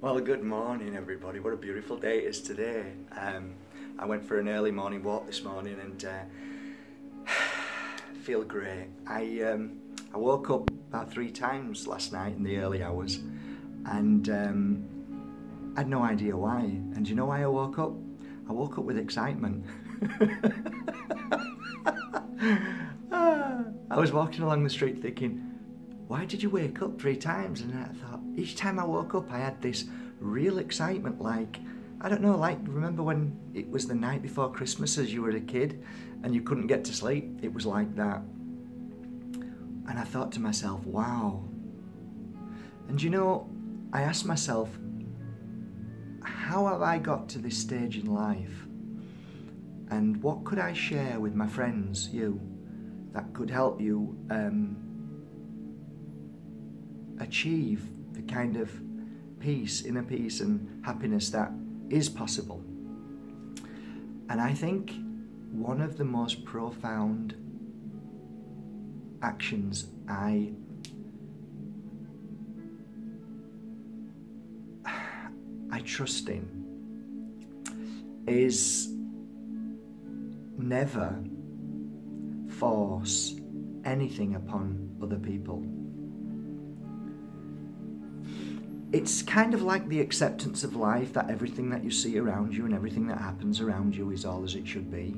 Well, good morning, everybody. What a beautiful day it is today. I went for an early morning walk this morning and feel great. I woke up about 3 times last night in the early hours and I had no idea why. And do you know why I woke up? I woke up with excitement. I was walking along the street thinking, why did you wake up 3 times? And I thought, each time I woke up I had this real excitement, like, I don't know, like, remember when it was the night before Christmas as you were a kid and you couldn't get to sleep? It was like that. And I thought to myself, wow. And you know, I asked myself, how have I got to this stage in life? And what could I share with my friends, you, that could help you achieve the kind of peace, inner peace and happiness that is possible? And I think one of the most profound actions I trust in is never force anything upon other people. It's kind of like the acceptance of life, that everything that you see around you and everything that happens around you is all as it should be.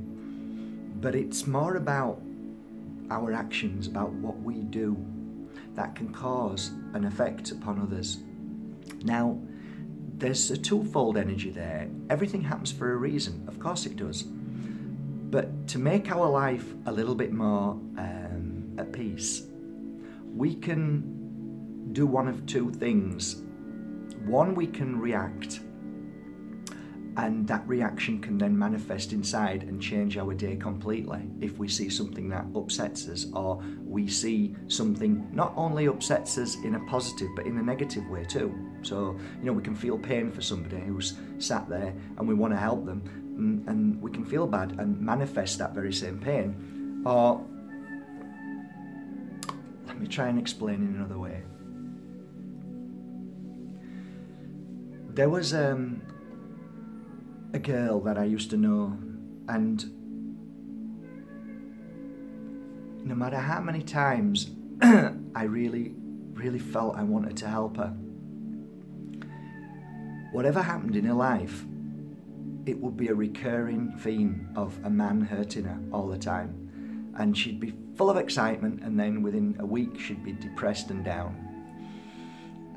But it's more about our actions, about what we do that can cause an effect upon others. Now, there's a twofold energy there. Everything happens for a reason, of course it does. But to make our life a little bit more at peace, we can do one of 2 things. One, we can react, and that reaction can then manifest inside and change our day completely if we see something that upsets us, or we see something not only upsets us in a positive but in a negative way too. So, you know, we can feel pain for somebody who's sat there and we want to help them, and we can feel bad and manifest that very same pain. Or, let me try and explain in another way. There was a girl that I used to know, and no matter how many times I really felt I wanted to help her, whatever happened in her life, it would be a recurring theme of a man hurting her all the time. And she'd be full of excitement, and then within a week she'd be depressed and down.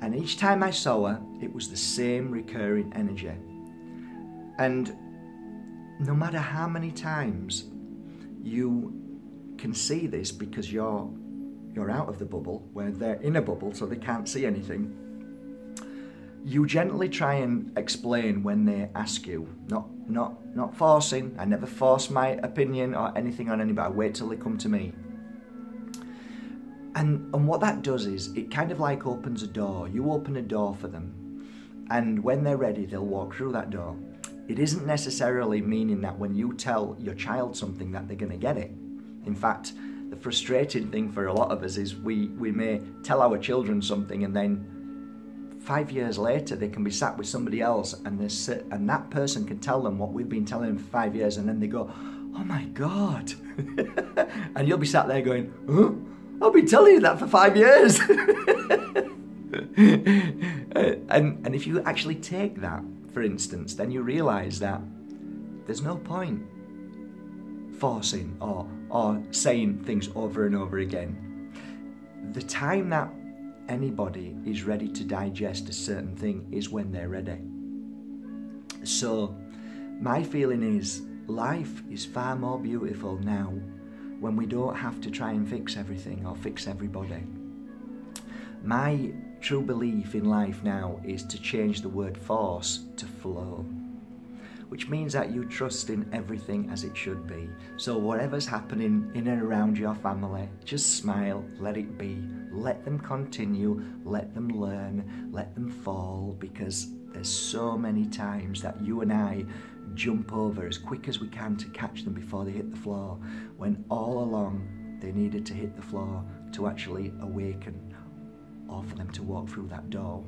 And each time I saw her, it was the same recurring energy. And no matter how many times you can see this, because you're out of the bubble, where they're in a bubble so they can't see anything, you gently try and explain when they ask you, not forcing. I never force my opinion or anything on anybody. I wait till they come to me. And what that does is, it kind of like opens a door. You open a door for them, and when they're ready, they'll walk through that door. It isn't necessarily meaning that when you tell your child something that they're going to get it. In fact, the frustrating thing for a lot of us is we may tell our children something, and then 5 years later they can be sat with somebody else, and that person can tell them what we've been telling them for 5 years, and then they go, oh my God. And you'll be sat there going, huh? I've been telling you that for 5 years. And if you actually take that, for instance, then you realise that there's no point forcing or saying things over and over again. The time that anybody is ready to digest a certain thing is when they're ready. So my feeling is, life is far more beautiful now when we don't have to try and fix everything or fix everybody. My true belief in life now is to change the word force to flow, which means that you trust in everything as it should be. So whatever's happening in and around your family, just smile, let it be, let them continue, let them learn, let them fall, because there's so many times that you and I jump over as quick as we can to catch them before they hit the floor, when all along they needed to hit the floor to actually awaken, or for them to walk through that door.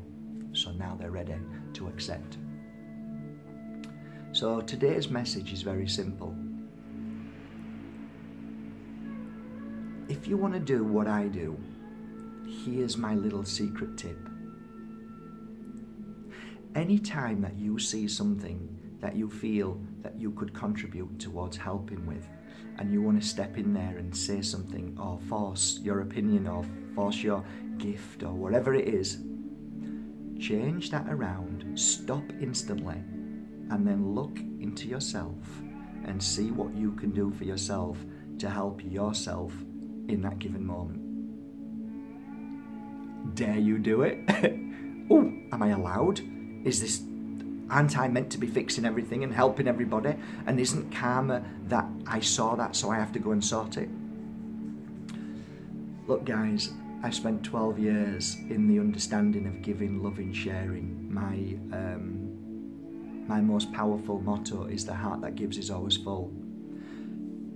So now they're ready to accept. So today's message is very simple. If you want to do what I do, here's my little secret tip. Anytime that you see something that you feel that you could contribute towards helping with, and you want to step in there and say something or force your opinion or force your gift or whatever it is, change that around, stop instantly, and then look into yourself and see what you can do for yourself to help yourself in that given moment. Dare you do it? Oh, am I allowed? Aren't I meant to be fixing everything and helping everybody? And isn't karma that I saw that, so I have to go and sort it? Look guys, I spent 12 years in the understanding of giving, loving, sharing. My most powerful motto is the heart that gives is always full.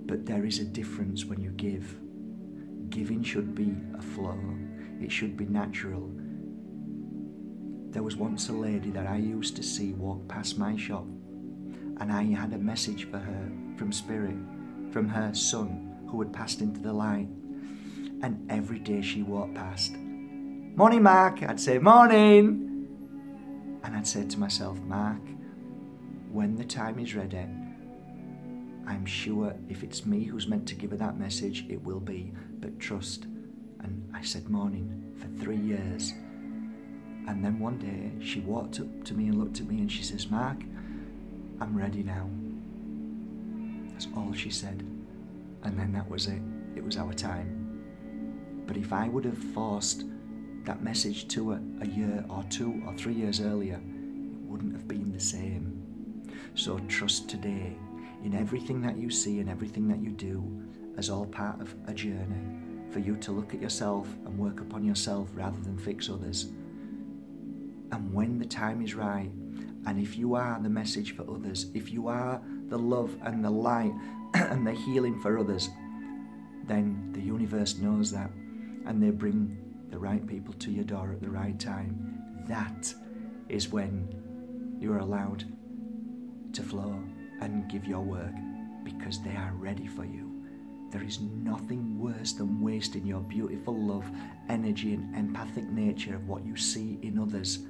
But there is a difference when you give. Giving should be a flow. It should be natural. There was once a lady that I used to see walk past my shop, and I had a message for her from Spirit, from her son who had passed into the light. And every day she walked past, "Morning, Mark," I'd say, "Morning." And I'd say to myself, "Mark, when the time is ready, I'm sure if it's me who's meant to give her that message, it will be, but trust." And I said morning for 3 years. And then one day she walked up to me and looked at me and she says, "Mark, I'm ready now." That's all she said. And then that was it. It was our time. But if I would have forced that message to her a year or 2 or 3 years earlier, it wouldn't have been the same. So trust today in everything that you see and everything that you do as all part of a journey for you to look at yourself and work upon yourself rather than fix others. And when the time is right, and if you are the message for others, if you are the love and the light and the healing for others, then the universe knows that, and they bring the right people to your door at the right time. That is when you're allowed to flow and give your work, because they are ready for you. There is nothing worse than wasting your beautiful love, energy and empathic nature of what you see in others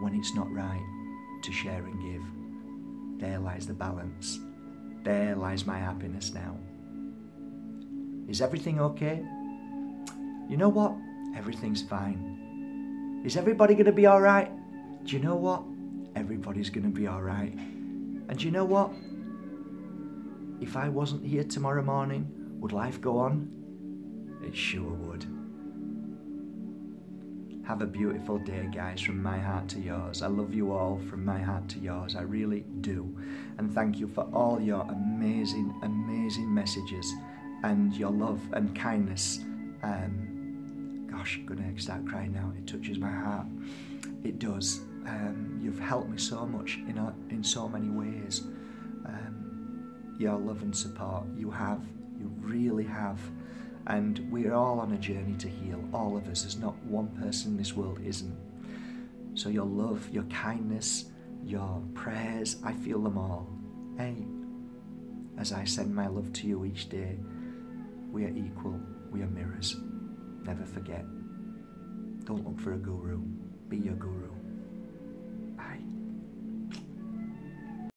when it's not right to share and give. There lies the balance. There lies my happiness now. Is everything okay? You know what? Everything's fine. Is everybody going to be all right? Do you know what? Everybody's going to be all right. And do you know what? If I wasn't here tomorrow morning, would life go on? It sure would. Have a beautiful day, guys, from my heart to yours. I love you all from my heart to yours. I really do. And thank you for all your amazing, amazing messages and your love and kindness. Gosh, I'm going to start crying now. It touches my heart. It does. You've helped me so much in so many ways. Your love and support, you really have. And we're all on a journey to heal, all of us. There's not one person in this world isn't. So your love, your kindness, your prayers, I feel them all. Hey, as I send my love to you each day, we are equal, we are mirrors. Never forget. Don't look for a guru, be your guru.